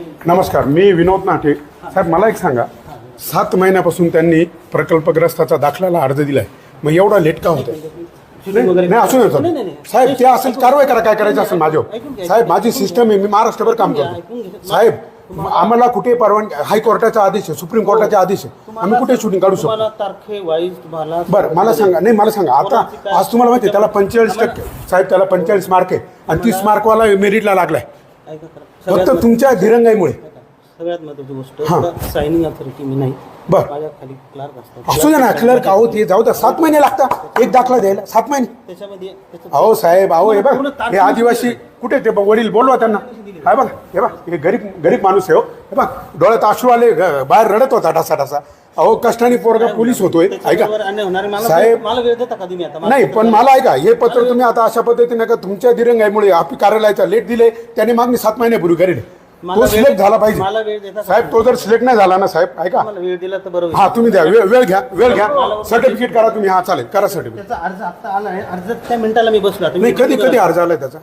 नमस्कार, मी विनोद नाटे. साहेब मला एक सांगा, 7 महिन्यापासून त्यांनी प्रकल्पग्रस्ताचा दाखल्याला अर्ज दिलाय, मग एवढा लेट का होत आहे? नाही असू नये साहेब, ते असेल कारवाई करा, काय करायचं असेल माझ्यावर. साहेब माझी सिस्टम आहे, मी महाराष्ट्रभर काम करतो. साहेब आम्हाला कुठे परवानगी, हायकोर्टाचा आदेश आहे, सुप्रीम कोर्टाचा आदेश आहे, आम्ही कुठे शूटिंग काढू शकतो? बरं मला सांगा, नाही मला सांगा, आता आज तुम्हाला माहिती आहे त्याला 45% साहेब, त्याला 45 मार्क आहे आणि 30 मार्कवाला मेरिटला लागलाय फक्त तुमच्या दिरंगाईमुळे. सगळ्यात महत्त्वाची गोष्ट, सायनिंग अथॉरिटी मी नाही, बरं माझ्या खाली क्लार्क असतात. असू दे ना, क्लर्क आहो, ते जाऊ द्या. 7 महिने लागतात एक दाखला द्यायला, 7 महिने. त्याच्यामध्ये अहो साहेब, अहो हे बघ, हे आदिवासी कुठे ते वडील बोलवा त्यांना. काय बघ, हे बघ, हे गरीब माणूस आहे. हो हे बघ, डोळ्यात अश्रू आले, बाहेर रडत होता ढासा. अहो कष्टाने पोरगा पोलीस होतोय. ऐका साहेब, मला वेळ देता का तुम्ही आता? नाही पण मला ऐका, हे पत्र तुम्ही आता अशा पद्धतीने का तुमच्या दिरंगाईमुळे आपली कार्यालयाचा लेट दिले, त्याने मागणी 7 महिन्यापूर्वी करेल. तो सिलेक्ट झाला पाहिजे मला वेळ देता साहेब. तो जर सिलेक्ट नाही झाला ना साहेब, ऐका, मला वेळ दिला तर बरोबर. हा तुम्ही द्या, वेळ घ्या, सर्टिफिकेट करा तुम्ही. हा चालेल, करा सर्टिफिकेट. त्याचा अर्ज आता आला आहे, अर्ज त्या मिनिटाला मी बसलो. नाही कधी अर्ज आलाय त्याचा?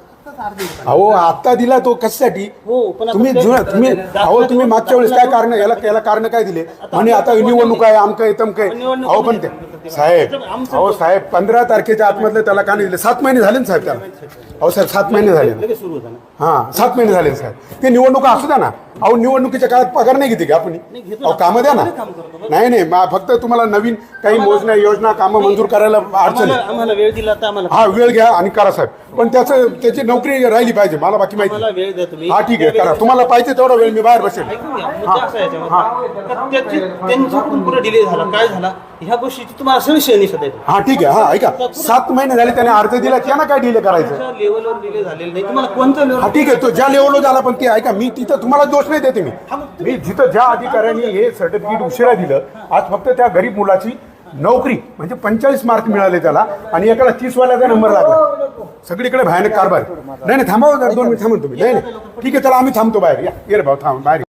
अहो आता दिला तो कशासाठी? हो पण तुम्ही मागच्या वेळेस काय कारण, याला कारण काय दिले म्हणे? आता निवडणूक आहे, आमकं तमकं. अहो पण ते साहेब, अहो साहेब 15 तारखेच्या आतमधले त्याला का नाही दिले? 7 महिने झाले ना साहेब त्याला. अहो साहेब 7 महिने झाले. सुरू होता ना. हा 7 महिने झाले साहेब. ते निवडणुका असू द्या ना. अहो निवडणुकीच्या काळात पगार नाही घेते का आपण? अहो कामं द्या ना. नाही फक्त तुम्हाला नवीन काही योजना कामं मंजूर करायला अडचण आहे. आम्हाला वेळ दिला तर आम्हाला हा वेळ घ्या आणि करा साहेब, पण त्याची नोकरी राहिली पाहिजे, मला बाकी माहिती. वेळ द्या तुम्ही. हा ठीक आहे, करा. तुम्हाला पाहिजे तेवढा वेळ मी बाहेर बसेल. त्यांचा पुढे डिले झाला, काय झाला ह्या गोष्टीची तुम्हाला सविषय निषेध आहे. हा ठीक आहे. हा ऐका, 7 महिने झाले त्याने अर्ज दिला, त्यांना काय डिले करायचं? लेवलवर डिले झालेलं नाही, तुम्हाला कोणतं लेवल? हा ठीक आहे, तो ज्या लेवलवर झाला, पण ते ऐका, मी तिथं तुम्हाला दोष नाही देते. मी जिथं ज्या अधिकाऱ्यांनी हे सर्टिफिकेट उशिरा दिलं, आज फक्त त्या गरीब मुलाची नोकरी म्हणजे 45 मार्क मिळाले त्याला आणि एकाला 30 वाल्याचा नंबर लागला. सगळीकडे भयानक कारभार. नाही थांबावं, 2 मिनिट थांबून तुम्ही. नाही ठीक आहे, चला आम्ही थांबतो बाहेर. या रे भाऊ, थांब बाहेर.